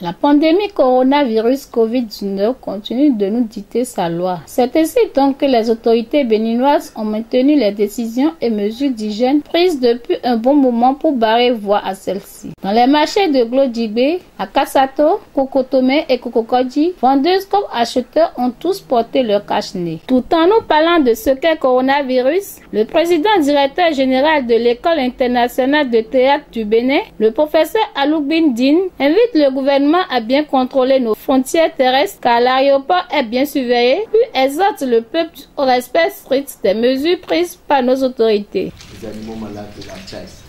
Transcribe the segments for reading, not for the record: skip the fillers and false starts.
La pandémie coronavirus Covid-19 continue de nous dicter sa loi. C'est ainsi donc que les autorités béninoises ont maintenu les décisions et mesures d'hygiène prises depuis un bon moment pour barrer voie à celle-ci. Dans les marchés de Glodjibé, à Kassato, Kokotomé et Kokokodji, vendeuses comme acheteurs ont tous porté leur cache-nez. Tout en nous parlant de ce qu'est coronavirus, le président directeur général de l'École internationale de théâtre du Bénin, le professeur Aloubine Dine, invite le gouvernement à bien contrôler nos frontières terrestres car l'aéroport est bien surveillé, puis exhorte le peuple au respect strict des mesures prises par nos autorités. Les animaux malades de la chasse,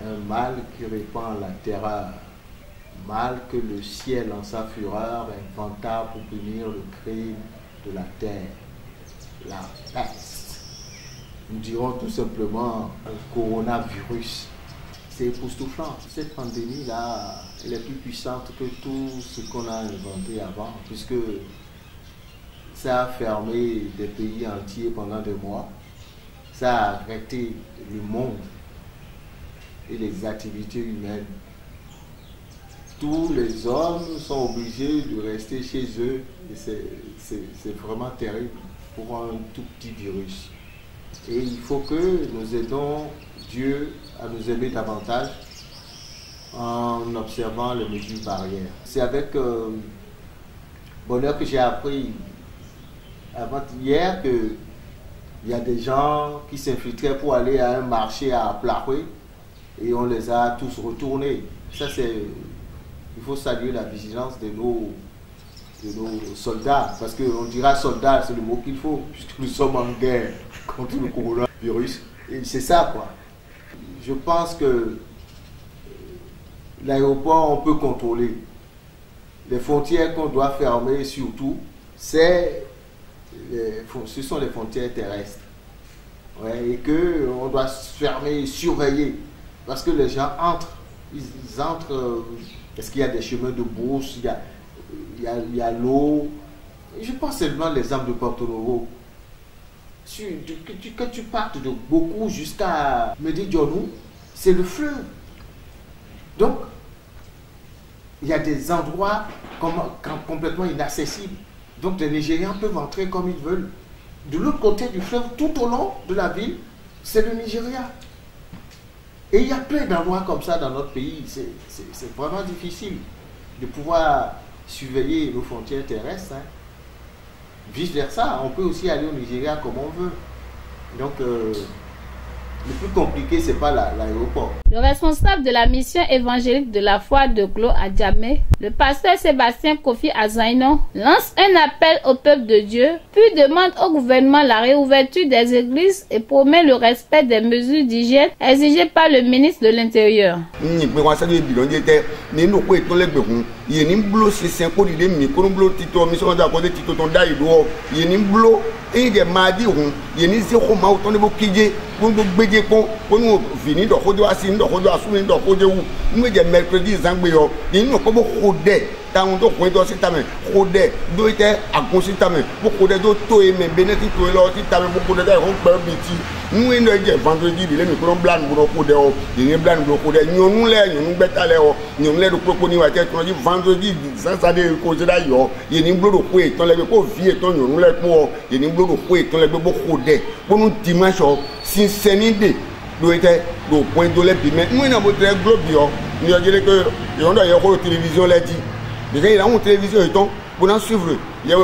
un mal qui répand la terreur, mal que le ciel en sa fureur inventa pour punir le crime de la terre, la peste. Nous dirons tout simplement un coronavirus. C'est époustouflant. Cette pandémie-là, elle est plus puissante que tout ce qu'on a inventé avant, puisque ça a fermé des pays entiers pendant des mois. Ça a arrêté le monde et les activités humaines. Tous les hommes sont obligés de rester chez eux. Et c'est vraiment terrible pour un tout petit virus. Et il faut que nous aidons Dieu à nous aimer davantage en observant les mesures barrières. C'est avec bonheur que j'ai appris avant-hier qu'il y a des gens qui s'infiltraient pour aller à un marché à Plahoué et on les a tous retournés. Ça, il faut saluer la vigilance de nos soldats, parce qu'on dira soldats, c'est le mot qu'il faut, puisque nous sommes en guerre contre le coronavirus. Et c'est ça, quoi. Je pense que l'aéroport, on peut contrôler. Les frontières qu'on doit fermer, surtout, ce sont les frontières terrestres. Ouais, et qu'on doit fermer et surveiller. Parce que les gens entrent. Ils entrent. Est-ce qu'il y a des chemins de brousse? Il y a l'eau. Je pense seulement l'exemple de Porto Novo. Que tu partes de beaucoup jusqu'à Medi-Dionou, c'est le fleuve. Donc, il y a des endroits complètement inaccessibles. Donc, les Nigérians peuvent entrer comme ils veulent. De l'autre côté du fleuve, tout au long de la ville, c'est le Nigeria. Et il y a plein d'endroits comme ça dans notre pays. C'est vraiment difficile de pouvoir surveiller nos frontières terrestres. Hein. Vice-versa, on peut aussi aller au Nigeria comme on veut. Donc, le plus compliqué, ce n'est pas l'aéroport. Le responsable de la mission évangélique de la foi de Glo à Djamé, le pasteur Sébastien Kofi Azaïnon, lance un appel au peuple de Dieu, puis demande au gouvernement la réouverture des églises et promet le respect des mesures d'hygiène exigées par le ministre de l'Intérieur. Tant de points d'or, c'est ta main. Rodé, doit être à consultamer. Beaucoup de d'autres, mais bénéfice pour l'autre, c'est ta main. Beaucoup de gens ont petit. Nous, il y a vendredi, il y a un blanc pour le code. Il y a un blanc pour le code. Nous, les, nous, bétalé, nous, les, le crocodile, vendredi, ça des causes d'ailleurs. Il y a un blanc de coué, ton les beaux vieux, ton nous, les pour. Il y a un blanc de coué, ton les beaux codés. Pour nous, dimanche, si c'est une idée, doit être le point de l'épimètre. Nous, nous avons très globe, nous, avons dit que, on doit y avoir la télévision, l'a dit. Déjà, il y a une télévision, il y a un suivre, il y a un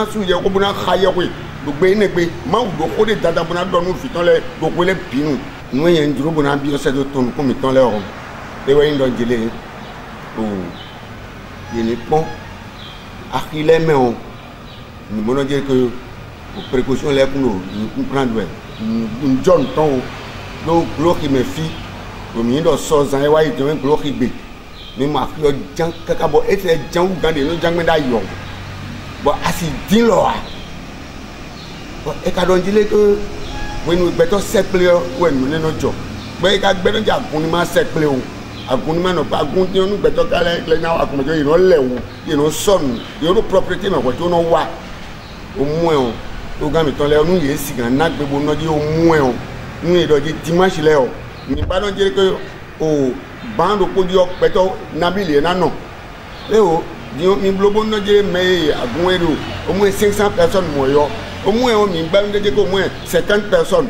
suivre, il y a un khayakwe. Donc, il y a un des data pour nous faire les donc les pinous. Nous, il y a un groupe de ambiance de ton comme étant les hommes. Et il y a une délai. Il y a un pont. À qui les mains, nous voulons dire que les précautions sont pour nous prendre. Nous John Ton, donc, l'eau qui me fit, au milieu de 100 ans, il y a un bloc qui bé. Mais ma fille jang kakabo et les jang gandé no jang meda yo bo asi din lo a bo e ka don dile que when we better settle when we no job bo e ka gbe no ja kun ni ma settle o agun ni ma no pa gun ti onu better ka le na wa kun jo you no lewu you no son you no property me ko to no wa o mu e o ga mi ton le onu ye si gan na gbe bo no ji o mu e o nu e do ji dimanche le o ni ba don dile que o bando ko dio peto nabili na no eo dio mi globo no je me agunero au moins 500 personnes moyo au moins on mi ba ndé ko au moins 50 personnes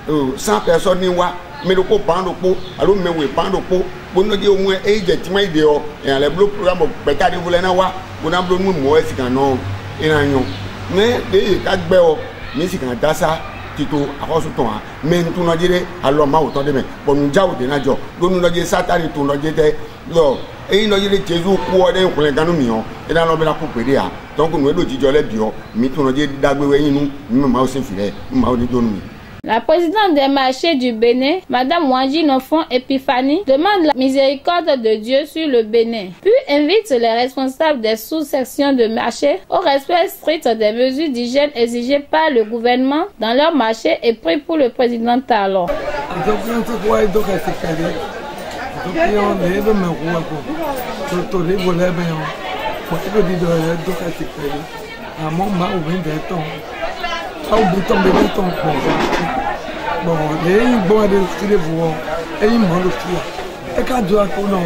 100 personnes ni wa me ko bando ko alo me we bando ko bono je au moins agent mai dio e ale blo programme beta de vole na wa bona blo mu mo esika no ina nyo mais de ka gbe o mi sika dasa tito akoso ton a men tun no jire alo ma o ton de me bonu jawo de na jo donu no je satani tun no je te lo eyin no jire Jesu ku o de nkunle ganu mi o e da no be la ku pede a donc no do jijo le bi o mi tun no je dagbe we yin nu mi ma o se fire mi ma o ni donu mi. La présidente des marchés du Bénin, Madame Wanji Nofon Epiphanie, demande la miséricorde de Dieu sur le Bénin, puis invite les responsables des sous-sections de marché au respect strict des mesures d'hygiène exigées par le gouvernement dans leur marché et prie pour le président Talon. Bon, les bons de filer vous et ils m'ont le filer. Et quand tu as qu'on a un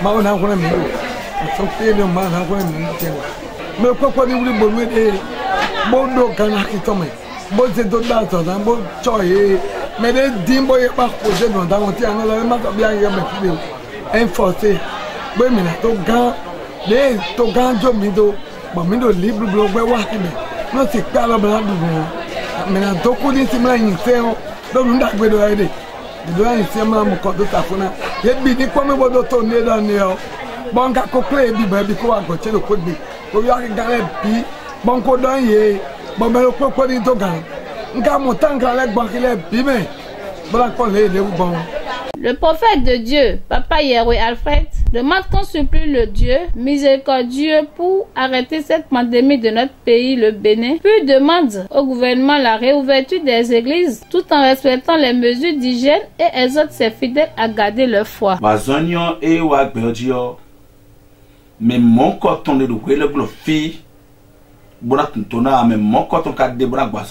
on a un ami. On fait le mal à un mais pourquoi vous voulez bonne et bon donc quand qui tombe. Bon c'est d'autres dates dans bon choye. Mais les dimbo est pas posé dans on tient on a pas bien me enforcer. Bon mais to gan les to gan jo mi do bon mi do libre blog wa ki me. Non c'est pas la blanc maintenant beaucoup de simla inséo donc nous d'agbe do aide do inséma mo ko do tafuna ye bi ni ko me bodo to ne da ne o bon ka ko play bi ba bi ko wa go che ko bi ko ya ga le bi bon ko don ye bon me ko ni to gan nka mo tanga le gba ki le bi me bla ko le bon. Le prophète de Dieu, Papa Yehoué Alfred, demande qu'on supplie le Dieu miséricordieux pour arrêter cette pandémie de notre pays, le Bénin, puis demande au gouvernement la réouverture des églises tout en respectant les mesures d'hygiène et exhorte ses fidèles à garder leur foi. Mais mon coton de le glofi, bon tontona, mais mon coton cadre de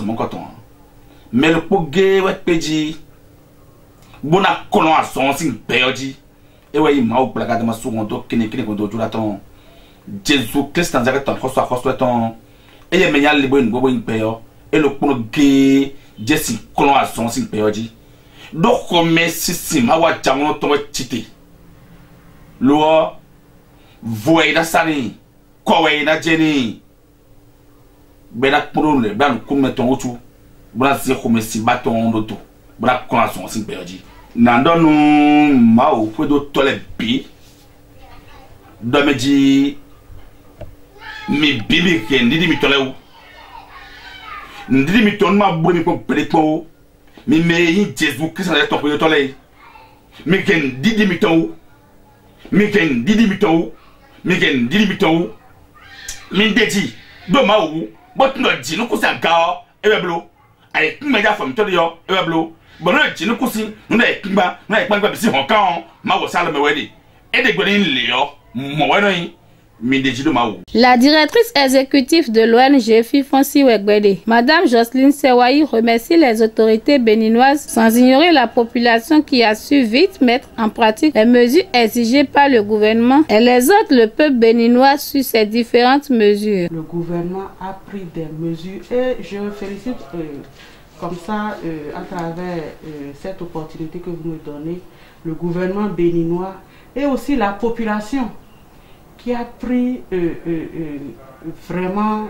mon coton. Mais le pogé ouais pédi. Bona colon à son sin perdi et ouais ma ou plaga de ma seconde kene kondo juraton Jésus Christ en zareton crosso ton et y menyal libo ngo bo peyo et le kono ge Jésus colon à son sin perdi do comme si ma wa jamono to chité lo voye da sani ko we na jeni bena kono le ban kuma ton otu bana si comme si baton do to bana colon à son sin perdi nandonu ma o do tole bi do meji mi bibi ke ndidi mi tole u ndidi mi ton ma bo mi ko pelepo mi me yin Jésus Christ na to ko tole mi ken ndidi mi to mi ken ndidi mi to mi ken ndidi mi to mi deji do ma o but no ji no ko sa ga e be blo ai me ja fam to yo e be blo. Bon, je ne sais pas si on La directrice exécutive de l'ONG Fifonsi Wegbede, Madame Jocelyne Sewaï, remercie les autorités béninoises sans ignorer la population qui a su vite mettre en pratique les mesures exigées par le gouvernement. Elle exhorte le peuple béninois sur ces différentes mesures. Le gouvernement a pris des mesures et je félicite comme ça, à travers cette opportunité que vous me donnez, le gouvernement béninois et aussi la population qui a pris vraiment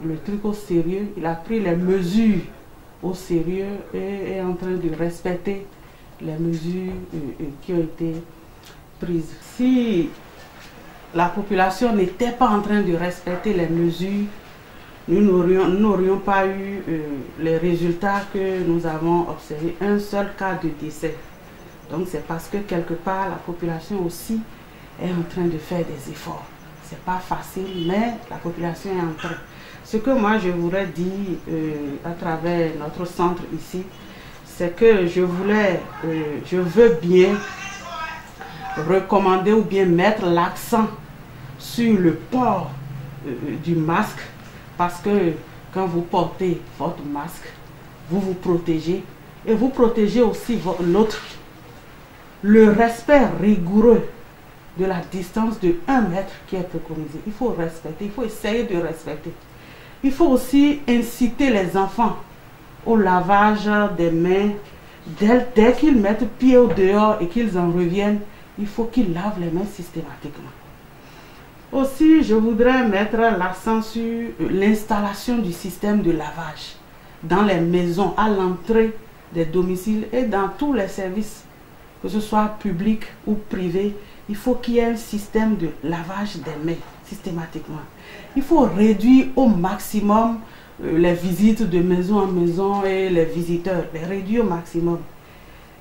le truc au sérieux, il a pris les mesures au sérieux et est en train de respecter les mesures qui ont été prises. Si la population n'était pas en train de respecter les mesures, nous n'aurions pas eu les résultats que nous avons observés, un seul cas de décès. Donc c'est parce que quelque part la population aussi est en train de faire des efforts. C'est pas facile, mais la population est en train. Ce que moi je voudrais dire à travers notre centre ici, c'est que je veux bien recommander ou bien mettre l'accent sur le port du masque. Parce que quand vous portez votre masque, vous vous protégez et vous protégez aussi l'autre. le respect rigoureux de la distance de 1 mètre qui est préconisée. Il faut respecter, il faut essayer de respecter. Il faut aussi inciter les enfants au lavage des mains. Dès qu'ils mettent pied au dehors et qu'ils en reviennent, il faut qu'ils lavent les mains systématiquement. Aussi, je voudrais mettre l'accent sur l'installation du système de lavage dans les maisons, à l'entrée des domiciles et dans tous les services, que ce soit public ou privé. Il faut qu'il y ait un système de lavage des mains systématiquement. Il faut réduire au maximum les visites de maison en maison et les visiteurs, les réduire au maximum.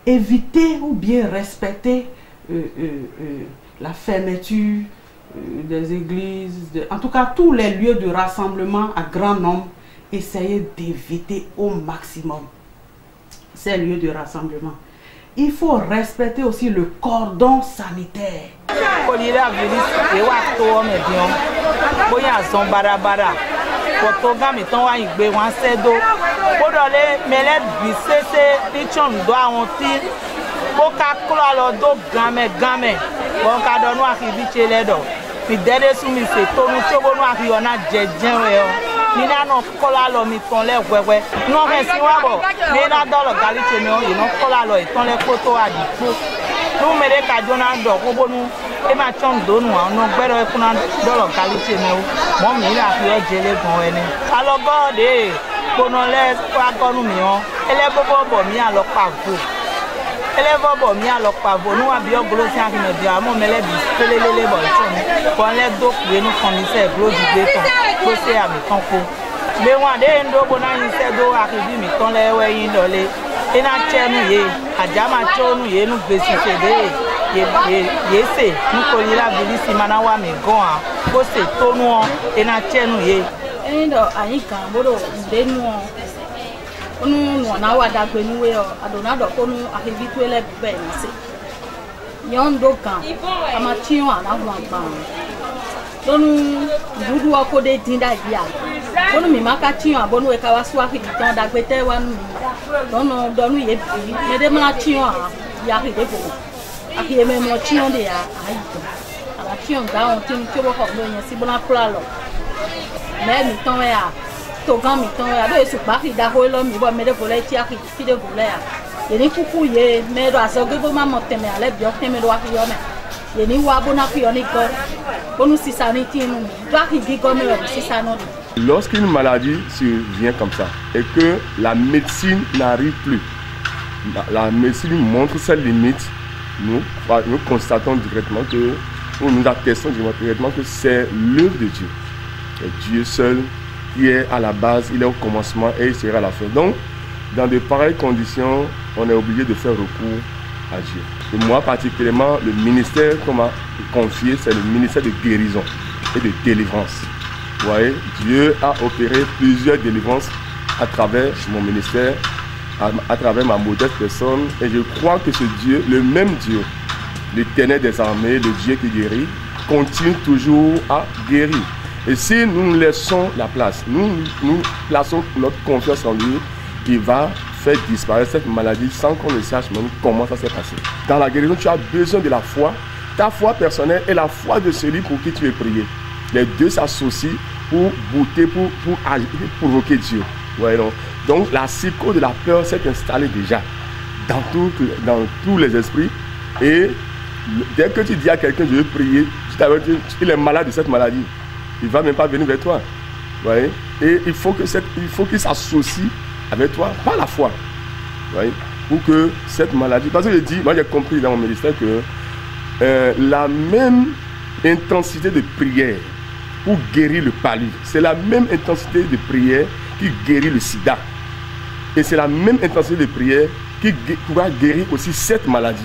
Éviter ou bien respecter la fermeture des églises, en tout cas tous les lieux de rassemblement à grand nombre, essayer d'éviter au maximum ces lieux de rassemblement. Il faut respecter aussi le cordon sanitaire. Nina no kola lo mi ton le wewe no me si wa bo ni na do lo galite mi o yi no kola lo iton le poto adipo no me de ka jona do ko bonu e ma chon do nu no gbero e kuna do lo galite mi o mo mi la fi o jele gan eni alo gode kono le kwa gonu mi o ele bobo mi alo pavo ele bobo mi alo pavo nu wa bi o glo si afi no bi amo mele bi pelelele bo chon ko le do pe nu commissaire glo di de ton ko se ami ton ko be wan de ndo bona yin se do akibi mi ton le we yin dole ina chenu ye ajama chonu ye nu gbesi se de ye se nu ko lira bilisi mana wa mi gan a ko se tonu o ina chenu ye endo ayin kan bodo ndenu onu no na wa dagbe ni we o adona do ko nu akibi to ele be ni se yon do kan ama tion ala wa pa donu dudu ko de dinda dia donu mi maka tion abonu e ka wa so akibi ton dagbe te wa nu donu ye bi me de ma tion a ya ri de bo akiye me mo tion de ya ayi to ala tion da on tin ko ko lo yen si bona pla lo me mi ton ya to gan mi ton ya do esu pa ki da ko lo mi bo me de bo le ti aki fi de bo le ya ye ni kuku ye me do aso gbo ma mo teme ale bi o teme do aki yo me ye ni wa bona ki yo ni go bonu si sa ni ti nu mi do aki gi go me o si sa no. Lorsqu'une maladie survient comme ça et que la médecine n'arrive plus, la médecine montre ses limites, nous constatons directement que, ou nous attestons directement que c'est l'œuvre de Dieu. Et Dieu seul qui est à la base, il est au commencement et il sera à la fin. Donc, dans de pareilles conditions, on est obligé de faire recours à Dieu. Et moi particulièrement, le ministère qu'on m'a confié, c'est le ministère de guérison et de délivrance. Vous voyez, Dieu a opéré plusieurs délivrances à travers mon ministère, à travers ma modeste personne. Et je crois que ce Dieu, le même Dieu, l'Éternel des armées, le Dieu qui guérit, continue toujours à guérir. Et si nous laissons la place, nous plaçons notre confiance en lui, il va faire disparaître cette maladie sans qu'on ne sache même comment ça s'est passé. Dans la guérison, tu as besoin de la foi, ta foi personnelle et la foi de celui pour qui tu es prié. Les deux s'associent pour bouter, pour provoquer Dieu. Ouais, non? Donc la psycho de la peur s'est installée déjà dans tous les esprits. Et dès que tu dis à quelqu'un de prier, il est malade de cette maladie. Il ne va même pas venir vers toi. Ouais? Et il faut qu'il s'associe avec toi par la foi. Ouais? Pour que cette maladie... Parce que je dis, moi j'ai compris dans mon ministère que la même intensité de prière pour guérir le palu, c'est la même intensité de prière qui guérit le sida. Et c'est la même intensité de prière qui pourra guérir aussi cette maladie.